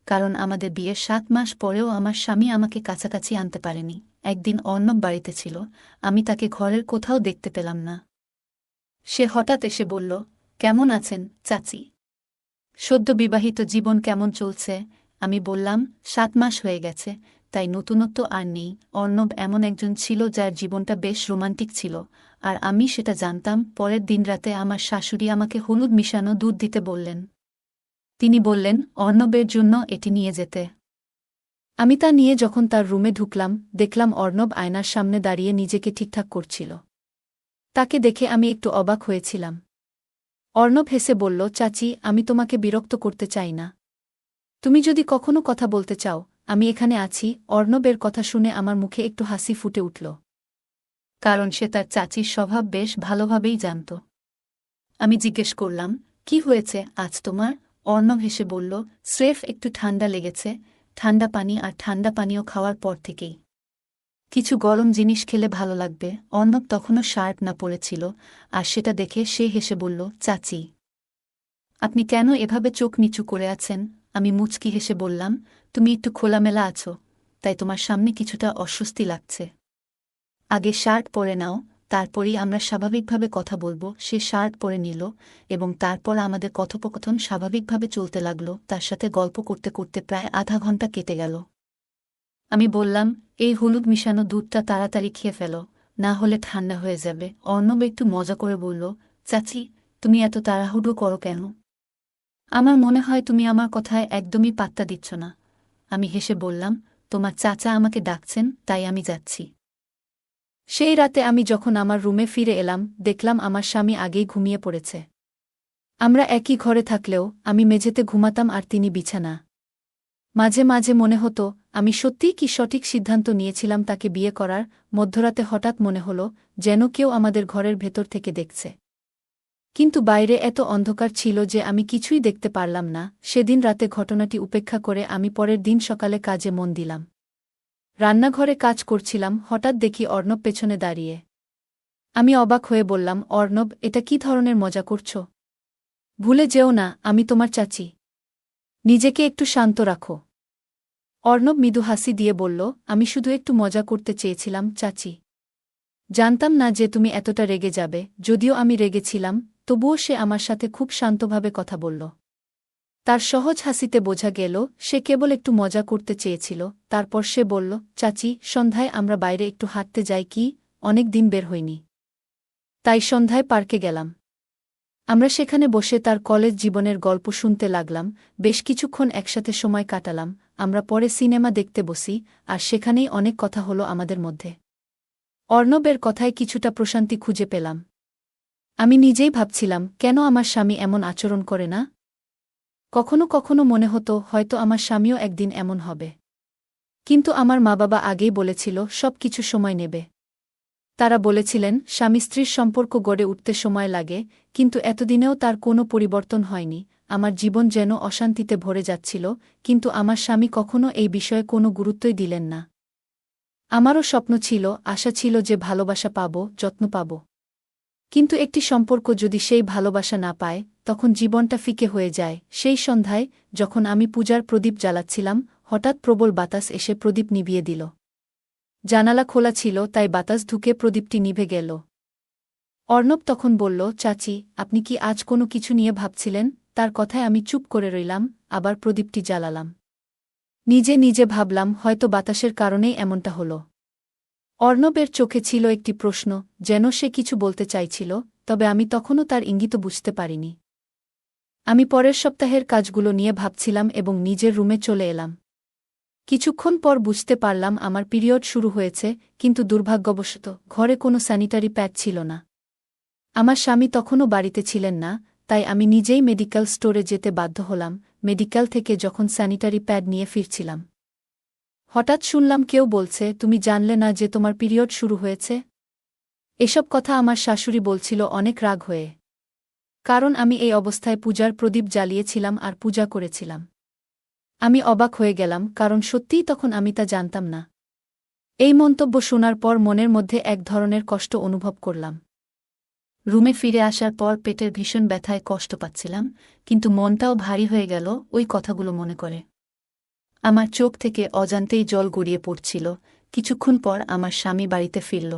কারণ আমাদের বিয়ের ৭ মাস পরেও আমার স্বামী আমাকে কাছাকাছি আনতে পারেনি। একদিন অর্ণব বাড়িতে ছিল, আমি তাকে ঘরের কোথাও দেখতে পেলাম না। সে হঠাৎ এসে বলল, কেমন আছেন চাচি? সদ্য বিবাহিত জীবন কেমন চলছে? আমি বললাম, ৭ মাস হয়ে গেছে, তাই নতুনত্ব আর নেই। অর্ণব এমন একজন ছিল যার জীবনটা বেশ রোমান্টিক ছিল, আর আমি সেটা জানতাম। পরের দিন রাতে আমার শাশুড়ি আমাকে হলুদ মিশানো দুধ দিতে বললেন। তিনি বললেন অর্ণবের জন্য এটি নিয়ে যেতে। আমি তা নিয়ে যখন তার রুমে ঢুকলাম, দেখলাম অর্ণব আয়নার সামনে দাঁড়িয়ে নিজেকে ঠিকঠাক করছিল। তাকে দেখে আমি একটু অবাক হয়েছিলাম। অর্ণব হেসে বলল, চাচি, আমি তোমাকে বিরক্ত করতে চাই না। তুমি যদি কখনো কথা বলতে চাও, আমি এখানে আছি। অর্ণবের কথা শুনে আমার মুখে একটু হাসি ফুটে উঠল, কারণ সে তার চাচির স্বভাব বেশ ভালোভাবেই জানত। আমি জিজ্ঞেস করলাম, কি হয়েছে আজ তোমার? অর্ণব হেসে বলল, স্রেফ একটু ঠান্ডা লেগেছে। ঠান্ডা পানি আর ঠান্ডা পানীয় খাওয়ার পর থেকেই। কিছু গরম জিনিস খেলে ভালো লাগবে। অর্ণব তখনও শার্ট না পরেছিল, আর সেটা দেখে সে হেসে বলল, চাচি, আপনি কেন এভাবে চোখ নিচু করে আছেন? আমি মুচকি হেসে বললাম, তুমি একটু খোলামেলা আছো, তাই তোমার সামনে কিছুটা অস্বস্তি লাগছে। আগে শার্ট পরে নাও, তারপরই আমরা স্বাভাবিকভাবে কথা বলবো। সে শার্ট পরে নিল, এবং তারপর আমাদের কথোপকথন স্বাভাবিকভাবে চলতে লাগল। তার সাথে গল্প করতে করতে প্রায় আধা ঘন্টা কেটে গেল। আমি বললাম, এই হলুদ মিশানো দুধটা তাড়াতাড়ি খেয়ে ফেলো, না হলে ঠান্ডা হয়ে যাবে। অর্ণব একটু মজা করে বলল, চাচি, তুমি এত তাড়াহুড়ো করো কেন? আমার মনে হয় তুমি আমার কথায় একদমই পাত্তা দিচ্ছ না। আমি হেসে বললাম, তোমার চাচা আমাকে ডাকছেন, তাই আমি যাচ্ছি। সেই রাতে আমি যখন আমার রুমে ফিরে এলাম, দেখলাম আমার স্বামী আগেই ঘুমিয়ে পড়েছে। আমরা একই ঘরে থাকলেও আমি মেঝেতে ঘুমাতাম আর তিনি বিছানা। মাঝে মাঝে মনে হতো, আমি সত্যিই কি সঠিক সিদ্ধান্ত নিয়েছিলাম তাকে বিয়ে করার। মধ্যরাতে হঠাৎ মনে হলো, যেন কেউ আমাদের ঘরের ভেতর থেকে দেখছে। কিন্তু বাইরে এত অন্ধকার ছিল যে আমি কিছুই দেখতে পারলাম না। সেদিন রাতে ঘটনাটি উপেক্ষা করে আমি পরের দিন সকালে কাজে মন দিলাম। রান্নাঘরে কাজ করছিলাম, হঠাৎ দেখি অর্ণব পেছনে দাঁড়িয়ে। আমি অবাক হয়ে বললাম, অর্ণব, এটা কি ধরনের মজা করছ? ভুলে যেও না আমি তোমার চাচি। নিজেকে একটু শান্ত রাখো। অর্ণব মৃদু হাসি দিয়ে বলল, আমি শুধু একটু মজা করতে চেয়েছিলাম চাচি। জানতাম না যে তুমি এতটা রেগে যাবে। যদিও আমি রেগেছিলাম, তবুও সে আমার সাথে খুব শান্তভাবে কথা বলল। তার সহজ হাসিতে বোঝা গেল সে কেবল একটু মজা করতে চেয়েছিল। তারপর সে বলল, চাচি, সন্ধ্যায় আমরা বাইরে একটু হাঁটতে যাই কি? অনেক দিন বের হইনি। তাই সন্ধ্যায় পার্কে গেলাম। আমরা সেখানে বসে তার কলেজ জীবনের গল্প শুনতে লাগলাম। বেশ কিছুক্ষণ একসাথে সময় কাটালাম। আমরা পরে সিনেমা দেখতে বসি, আর সেখানেই অনেক কথা হলো আমাদের মধ্যে। অর্ণবের কথায় কিছুটা প্রশান্তি খুঁজে পেলাম। আমি নিজেই ভাবছিলাম, কেন আমার স্বামী এমন আচরণ করে না? কখনো কখনো মনে হতো হয়তো আমার স্বামীও একদিন এমন হবে। কিন্তু আমার মা-বাবা আগেই বলেছিল সব কিছু সময় নেবে। তারা বলেছিলেন স্বামী স্ত্রীর সম্পর্ক গড়ে উঠতে সময় লাগে, কিন্তু এতদিনেও তার কোনো পরিবর্তন হয়নি। আমার জীবন যেন অশান্তিতে ভরে যাচ্ছিল, কিন্তু আমার স্বামী কখনো এই বিষয়ে কোনো গুরুত্বই দিলেন না। আমারও স্বপ্ন ছিল, আশা ছিল যে ভালোবাসা পাব, যত্ন পাব। কিন্তু একটি সম্পর্ক যদি সেই ভালোবাসা না পায়, তখন জীবনটা ফিকে হয়ে যায়। সেই সন্ধ্যায়, যখন আমি পূজার প্রদীপ জ্বালাচ্ছিলাম, হঠাৎ প্রবল বাতাস এসে প্রদীপ নিভিয়ে দিল। জানালা খোলা ছিল, তাই বাতাস ঢুকে প্রদীপটি নিভে গেল। অর্ণব তখন বলল, চাচি, আপনি কি আজ কোনো কিছু নিয়ে ভাবছিলেন? তার কথায় আমি চুপ করে রইলাম, আবার প্রদীপটি জ্বালালাম। নিজে নিজে ভাবলাম হয়তো বাতাসের কারণেই এমনটা হল। অর্ণবের চোখে ছিল একটি প্রশ্ন, যেন সে কিছু বলতে চাইছিল, তবে আমি তখনও তার ইঙ্গিত বুঝতে পারিনি। আমি পরের সপ্তাহের কাজগুলো নিয়ে ভাবছিলাম এবং নিজের রুমে চলে এলাম। কিছুক্ষণ পর বুঝতে পারলাম আমার পিরিয়ড শুরু হয়েছে, কিন্তু দুর্ভাগ্যবশত ঘরে কোনো স্যানিটারি প্যাড ছিল না। আমার স্বামী তখনও বাড়িতে ছিলেন না, তাই আমি নিজেই মেডিকেল স্টোরে যেতে বাধ্য হলাম। মেডিকেল থেকে যখন স্যানিটারি প্যাড নিয়ে ফিরছিলাম, হঠাৎ শুনলাম কেউ বলছে, তুমি জানলে না যে তোমার পিরিয়ড শুরু হয়েছে? এসব কথা আমার শাশুড়ি বলছিল অনেক রাগ হয়ে। কারণ আমি এই অবস্থায় পূজার প্রদীপ জ্বালিয়েছিলাম আর পূজা করেছিলাম। আমি অবাক হয়ে গেলাম, কারণ সত্যিই তখন আমি তা জানতাম না। এই মন্তব্য শোনার পর মনের মধ্যে এক ধরনের কষ্ট অনুভব করলাম। রুমে ফিরে আসার পর পেটের ভীষণ ব্যথায় কষ্ট পাচ্ছিলাম, কিন্তু মনটাও ভারী হয়ে গেল ওই কথাগুলো মনে করে। আমার চোখ থেকে অজান্তেই জল গড়িয়ে পড়ছিল। কিছুক্ষণ পর আমার স্বামী বাড়িতে ফিরল।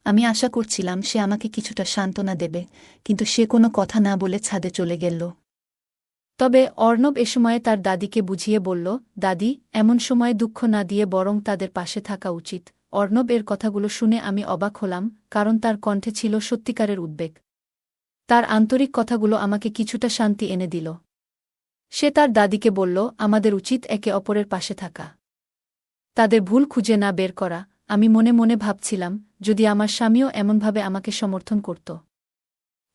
আমি আশা করছিলাম সে আমাকে কিছুটা সান্ত্বনা দেবে, কিন্তু সে কোনো কথা না বলে ছাদে চলে গেল। তবে অর্ণব এ সময়ে তার দাদিকে বুঝিয়ে বলল, দাদি, এমন সময়ে দুঃখ না দিয়ে বরং তাদের পাশে থাকা উচিত। অর্ণব এর কথাগুলো শুনে আমি অবাক হলাম, কারণ তার কণ্ঠে ছিল সত্যিকারের উদ্বেগ। তার আন্তরিক কথাগুলো আমাকে কিছুটা শান্তি এনে দিল। সে তার দাদিকে বলল, আমাদের উচিত একে অপরের পাশে থাকা, তাদের ভুল খুঁজে না বের করা। আমি মনে মনে ভাবছিলাম, যদি আমার স্বামীও এমনভাবে আমাকে সমর্থন করত।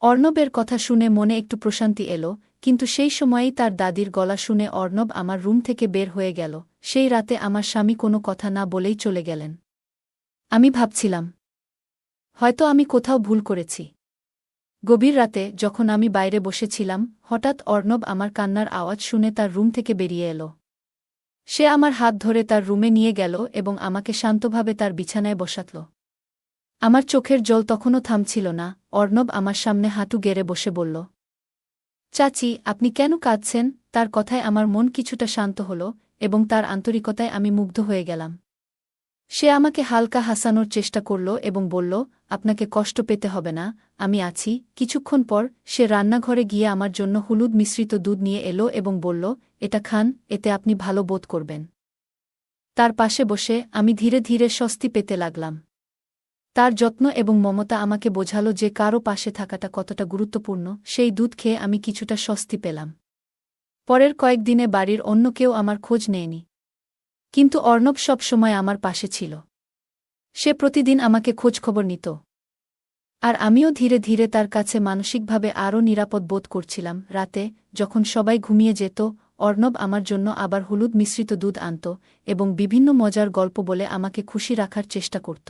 অর্ণবের কথা শুনে মনে একটু প্রশান্তি এলো, কিন্তু সেই সময়েই তার দাদির গলা শুনে অর্ণব আমার রুম থেকে বের হয়ে গেল। সেই রাতে আমার স্বামী কোনো কথা না বলেই চলে গেলেন। আমি ভাবছিলাম, হয়তো আমি কোথাও ভুল করেছি। গভীর রাতে যখন আমি বাইরে বসেছিলাম, হঠাৎ অর্ণব আমার কান্নার আওয়াজ শুনে তার রুম থেকে বেরিয়ে এলো। সে আমার হাত ধরে তার রুমে নিয়ে গেল এবং আমাকে শান্তভাবে তার বিছানায় বসাতল। আমার চোখের জল তখনও থামছিল না। অর্ণব আমার সামনে হাঁটু গেড়ে বসে বলল, চাচি, আপনি কেন কাঁদছেন? তার কথায় আমার মন কিছুটা শান্ত হল এবং তার আন্তরিকতায় আমি মুগ্ধ হয়ে গেলাম। সে আমাকে হালকা হাসানোর চেষ্টা করল এবং বলল, আপনাকে কষ্ট পেতে হবে না, আমি আছি। কিছুক্ষণ পর সে রান্নাঘরে গিয়ে আমার জন্য হলুদ মিশ্রিত দুধ নিয়ে এলো এবং বলল, এটা খান, এতে আপনি ভালো বোধ করবেন। তার পাশে বসে আমি ধীরে ধীরে স্বস্তি পেতে লাগলাম। তার যত্ন এবং মমতা আমাকে বোঝালো যে কারও পাশে থাকাটা কতটা গুরুত্বপূর্ণ। সেই দুধ খেয়ে আমি কিছুটা স্বস্তি পেলাম। পরের কয়েকদিনে বাড়ির অন্য কেউ আমার খোঁজ নেয়নি, কিন্তু অর্ণব সব সময় আমার পাশে ছিল। সে প্রতিদিন আমাকে খোঁজখবর নিত, আর আমিও ধীরে ধীরে তার কাছে মানসিকভাবে আরও নিরাপদ বোধ করছিলাম। রাতে যখন সবাই ঘুমিয়ে যেত, অর্ণব আমার জন্য আবার হলুদ মিশ্রিত দুধ আনত এবং বিভিন্ন মজার গল্প বলে আমাকে খুশি রাখার চেষ্টা করত।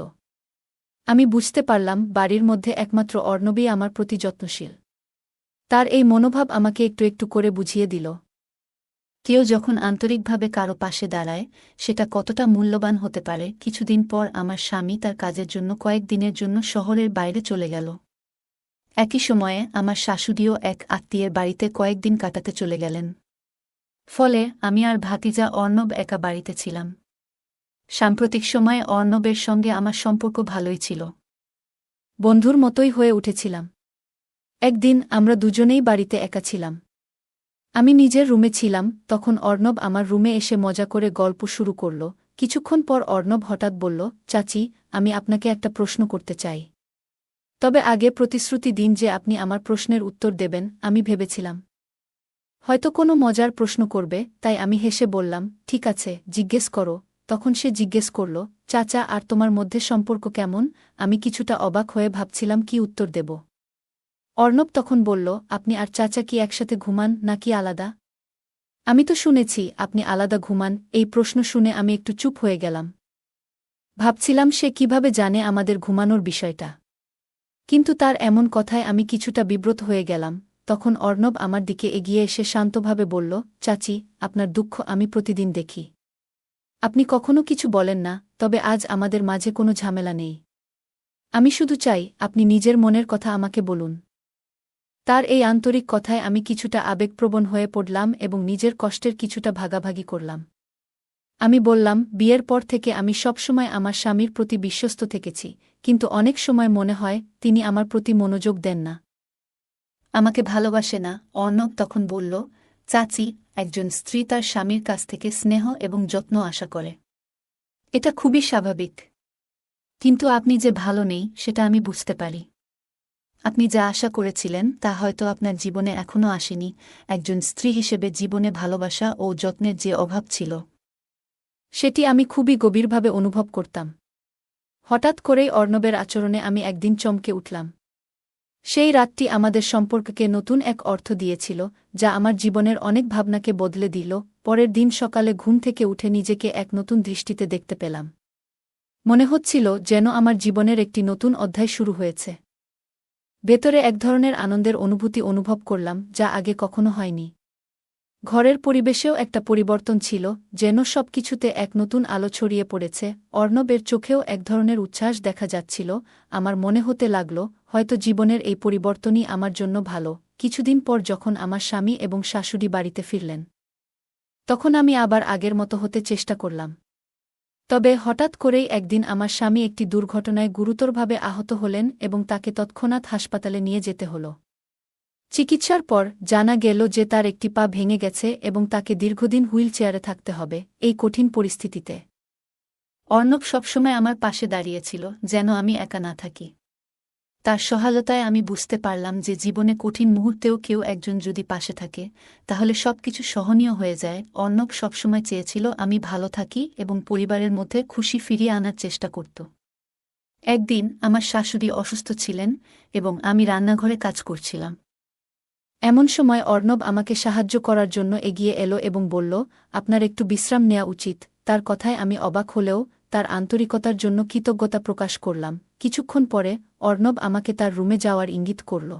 আমি বুঝতে পারলাম বাড়ির মধ্যে একমাত্র অর্ণবই আমার প্রতি যত্নশীল। তার এই মনোভাব আমাকে একটু একটু করে বুঝিয়ে দিল, কেউ যখন আন্তরিকভাবে কারো পাশে দাঁড়ায়, সেটা কতটা মূল্যবান হতে পারে। কিছুদিন পর আমার স্বামী তার কাজের জন্য কয়েক দিনের জন্য শহরের বাইরে চলে গেল। একই সময়ে আমার শাশুড়িও এক আত্মীয়ের বাড়িতে কয়েকদিন কাটাতে চলে গেলেন। ফলে আমি আর ভাতিজা অর্ণব একা বাড়িতে ছিলাম। সাম্প্রতিক সময়ে অর্ণবের সঙ্গে আমার সম্পর্ক ভালোই ছিল। বন্ধুর মতোই হয়ে উঠেছিলাম। একদিন আমরা দুজনেই বাড়িতে একা ছিলাম। আমি নিজের রুমে ছিলাম, তখন অর্ণব আমার রুমে এসে মজা করে গল্প শুরু করল। কিছুক্ষণ পর অর্ণব হঠাৎ বলল, চাচি, আমি আপনাকে একটা প্রশ্ন করতে চাই। তবে আগে প্রতিশ্রুতি দিন যে আপনি আমার প্রশ্নের উত্তর দেবেন। আমি ভেবেছিলাম হয়তো কোনো মজার প্রশ্ন করবে, তাই আমি হেসে বললাম, ঠিক আছে, জিজ্ঞেস করো। তখন সে জিজ্ঞেস করল, চাচা আর তোমার মধ্যে সম্পর্ক কেমন? আমি কিছুটা অবাক হয়ে ভাবছিলাম কি উত্তর দেব। অর্ণব তখন বলল, আপনি আর চাচা কি একসাথে ঘুমান নাকি আলাদা? আমি তো শুনেছি আপনি আলাদা ঘুমান। এই প্রশ্ন শুনে আমি একটু চুপ হয়ে গেলাম। ভাবছিলাম সে কিভাবে জানে আমাদের ঘুমানোর বিষয়টা। কিন্তু তার এমন কথায় আমি কিছুটা বিব্রত হয়ে গেলাম। তখন অর্ণব আমার দিকে এগিয়ে এসে শান্তভাবে বলল, চাচি, আপনার দুঃখ আমি প্রতিদিন দেখি। আপনি কখনো কিছু বলেন না, তবে আজ আমাদের মাঝে কোনো ঝামেলা নেই। আমি শুধু চাই আপনি নিজের মনের কথা আমাকে বলুন। তার এই আন্তরিক কথায় আমি কিছুটা আবেগপ্রবণ হয়ে পড়লাম এবং নিজের কষ্টের কিছুটা ভাগাভাগি করলাম। আমি বললাম, বিয়ের পর থেকে আমি সবসময় আমার স্বামীর প্রতি বিশ্বস্ত থেকেছি, কিন্তু অনেক সময় মনে হয় তিনি আমার প্রতি মনোযোগ দেন না, আমাকে ভালোবাসে না। অর্ণব তখন বলল, চাচি, একজন স্ত্রী তার স্বামীর কাছ থেকে স্নেহ এবং যত্ন আশা করে। এটা খুবই স্বাভাবিক। কিন্তু আপনি যে ভালো নেই সেটা আমি বুঝতে পারি। আপনি যা আশা করেছিলেন তা হয়তো আপনার জীবনে এখনও আসেনি। একজন স্ত্রী হিসেবে জীবনে ভালোবাসা ও যত্নের যে অভাব ছিল, সেটি আমি খুবই গভীরভাবে অনুভব করতাম। হঠাৎ করেই অর্ণবের আচরণে আমি একদিন চমকে উঠলাম। সেই রাতটি আমাদের সম্পর্ককে নতুন এক অর্থ দিয়েছিল, যা আমার জীবনের অনেক ভাবনাকে বদলে দিল। পরের দিন সকালে ঘুম থেকে উঠে নিজেকে এক নতুন দৃষ্টিতে দেখতে পেলাম। মনে হচ্ছিল যেন আমার জীবনের একটি নতুন অধ্যায় শুরু হয়েছে। ভেতরে এক ধরনের আনন্দের অনুভূতি অনুভব করলাম, যা আগে কখনো হয়নি। ঘরের পরিবেশেও একটা পরিবর্তন ছিল, যেন সবকিছুতে এক নতুন আলো ছড়িয়ে পড়েছে। অর্ণবের চোখেও এক ধরনের উচ্ছ্বাস দেখা যাচ্ছিল। আমার মনে হতে লাগল, হয়তো জীবনের এই পরিবর্তনই আমার জন্য ভালো। কিছুদিন পর যখন আমার স্বামী এবং শাশুড়ি বাড়িতে ফিরলেন, তখন আমি আবার আগের মতো হতে চেষ্টা করলাম। তবে হঠাৎ করেই একদিন আমার স্বামী একটি দুর্ঘটনায় গুরুতরভাবে আহত হলেন এবং তাকে তৎক্ষণাৎ হাসপাতালে নিয়ে যেতে হল। চিকিৎসার পর জানা গেল যে তার একটি পা ভেঙে গেছে এবং তাকে দীর্ঘদিন হুইল চেয়ারে থাকতে হবে। এই কঠিন পরিস্থিতিতে অর্ণব সবসময় আমার পাশে দাঁড়িয়েছিল, যেন আমি একা না থাকি। তার সহায়তায় আমি বুঝতে পারলাম যে জীবনে কঠিন মুহূর্তেও কেউ একজন যদি পাশে থাকে, তাহলে সবকিছু সহনীয় হয়ে যায়। অর্ণব সবসময় চেয়েছিল আমি ভালো থাকি এবং পরিবারের মধ্যে খুশি ফিরিয়ে আনার চেষ্টা করত। একদিন আমার শাশুড়ি অসুস্থ ছিলেন এবং আমি রান্নাঘরে কাজ করছিলাম। এমন সময় অর্ণব আমাকে সাহায্য করার জন্য এগিয়ে এলো এবং বলল, আপনার একটু বিশ্রাম নেওয়া উচিত। তার কথায় আমি অবাক হলেও তার আন্তরিকতার জন্য কৃতজ্ঞতা প্রকাশ করলাম। কিছুক্ষণ পরে অর্ণব আমাকে তার রুমে যাওয়ার ইঙ্গিত করল।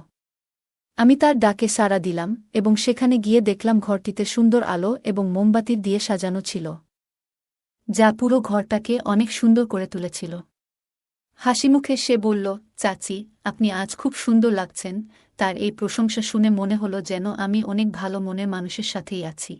আমি তার ডাকে সাড়া দিলাম এবং সেখানে গিয়ে দেখলাম ঘরটিতে সুন্দর আলো এবং মোমবাতির দিয়ে সাজানো ছিল, যা পুরো ঘরটাকে অনেক সুন্দর করে তুলেছিল। হাসিমুখে সে বলল, চাচি, আপনি আজ খুব সুন্দর লাগছেন। তার এই প্রশংসা শুনে মনে হলো যেন আমি অনেক ভালো মনের মানুষের সাথেই আছি।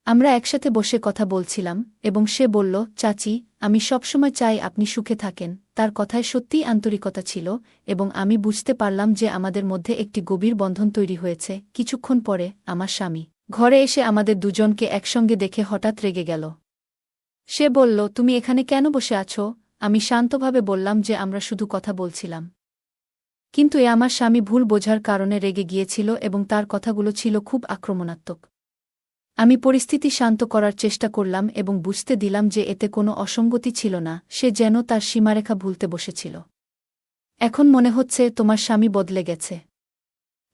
আমরা একসাথে বসে কথা বলছিলাম এবং সে বলল, চাচি, আমি সবসময় চাই আপনি সুখে থাকেন। তার কথায় সত্যিই আন্তরিকতা ছিল এবং আমি বুঝতে পারলাম যে আমাদের মধ্যে একটি গভীর বন্ধন তৈরি হয়েছে। কিছুক্ষণ পরে আমার স্বামী ঘরে এসে আমাদের দুজনকে একসঙ্গে দেখে হঠাৎ রেগে গেল। সে বলল, তুমি এখানে কেন বসে আছো? আমি শান্তভাবে বললাম যে আমরা শুধু কথা বলছিলাম। কিন্তু আমার স্বামী ভুল বোঝার কারণে রেগে গিয়েছিল এবং তার কথাগুলো ছিল খুব আক্রমণাত্মক। আমি পরিস্থিতি শান্ত করার চেষ্টা করলাম এবং বুঝতে দিলাম যে এতে কোনো অসঙ্গতি ছিল না। সে যেন তার সীমারেখা ভুলতে বসেছিল। এখন মনে হচ্ছে তোমার স্বামী বদলে গেছে।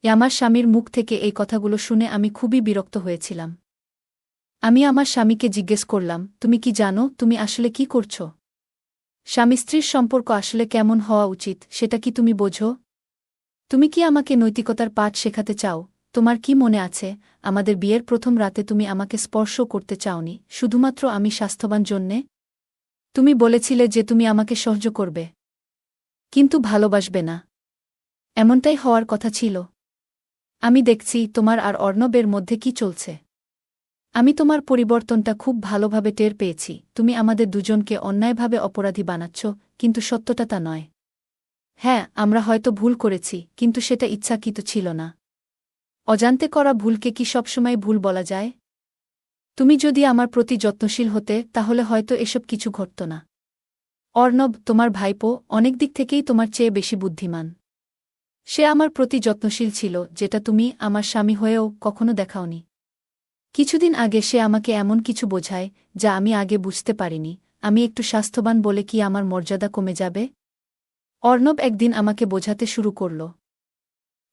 আমার স্বামীর মুখ থেকে এই কথাগুলো শুনে আমি খুবই বিরক্ত হয়েছিলাম। আমি আমার স্বামীকে জিজ্ঞেস করলাম, তুমি কি জানো তুমি আসলে কি করছ? স্বামী স্ত্রীর সম্পর্ক আসলে কেমন হওয়া উচিত সেটা কি তুমি বোঝো? তুমি কি আমাকে নৈতিকতার পাঠ শেখাতে চাও? তোমার কি মনে আছে, আমাদের বিয়ের প্রথম রাতে তুমি আমাকে স্পর্শ করতে চাওনি শুধুমাত্র আমি স্বাস্থ্যবান জন্যে? তুমি বলেছিলে যে তুমি আমাকে সহ্য করবে, কিন্তু ভালোবাসবে না। এমনটাই হওয়ার কথা ছিল। আমি দেখছি তোমার আর অর্ণবের মধ্যে কি চলছে। আমি তোমার পরিবর্তনটা খুব ভালোভাবে টের পেয়েছি। তুমি আমাদের দুজনকে অন্যায়ভাবে অপরাধী বানাচ্ছ, কিন্তু সত্যটা তা নয়। হ্যাঁ, আমরা হয়তো ভুল করেছি, কিন্তু সেটা ইচ্ছাকৃত ছিল না। অজান্তে করা ভুলকে কি সবসময় ভুল বলা যায়? তুমি যদি আমার প্রতি যত্নশীল হতে, তাহলে হয়তো এসব কিছু ঘটত না। অর্ণব, তোমার ভাইপো, অনেক দিক থেকেই তোমার চেয়ে বেশি বুদ্ধিমান। সে আমার প্রতি যত্নশীল ছিল, যেটা তুমি আমার স্বামী হয়েও কখনো দেখাওনি। কিছুদিন আগে সে আমাকে এমন কিছু বোঝায়, যা আমি আগে বুঝতে পারিনি। আমি একটু স্বাস্থ্যবান বলে কি আমার মর্যাদা কমে যাবে? অর্ণব একদিন আমাকে বোঝাতে শুরু করল।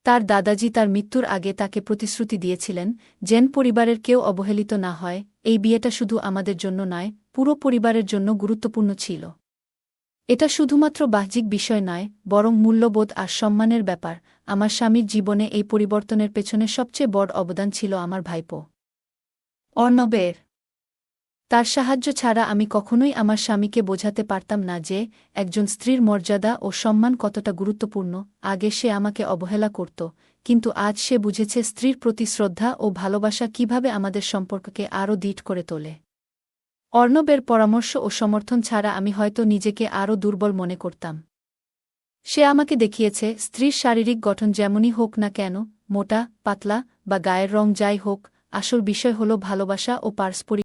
তার দাদাজি তার মৃত্যুর আগে তাকে প্রতিশ্রুতি দিয়েছিলেন, যেন পরিবারের কেউ অবহেলিত না হয়। এই বিয়েটা শুধু আমাদের জন্য নয়, পুরো পরিবারের জন্য গুরুত্বপূর্ণ ছিল। এটা শুধুমাত্র বাহ্যিক বিষয় নয়, বরং মূল্যবোধ আর সম্মানের ব্যাপার। আমার স্বামীর জীবনে এই পরিবর্তনের পেছনে সবচেয়ে বড় অবদান ছিল আমার ভাইপো অর্ণবের। তার সাহায্য ছাড়া আমি কখনোই আমার স্বামীকে বোঝাতে পারতাম না যে একজন স্ত্রীর মর্যাদা ও সম্মান কতটা গুরুত্বপূর্ণ। আগে সে আমাকে অবহেলা করত, কিন্তু আজ সে বুঝেছে স্ত্রীর প্রতি শ্রদ্ধা ও ভালোবাসা কিভাবে আমাদের সম্পর্ককে আরও দৃঢ় করে তোলে। অর্ণবের পরামর্শ ও সমর্থন ছাড়া আমি হয়তো নিজেকে আরও দুর্বল মনে করতাম। সে আমাকে দেখিয়েছে, স্ত্রীর শারীরিক গঠন যেমনই হোক না কেন, মোটা, পাতলা বা গায়ের রং যাই হোক, আসল বিষয় হল ভালোবাসা ও পারস্পরিক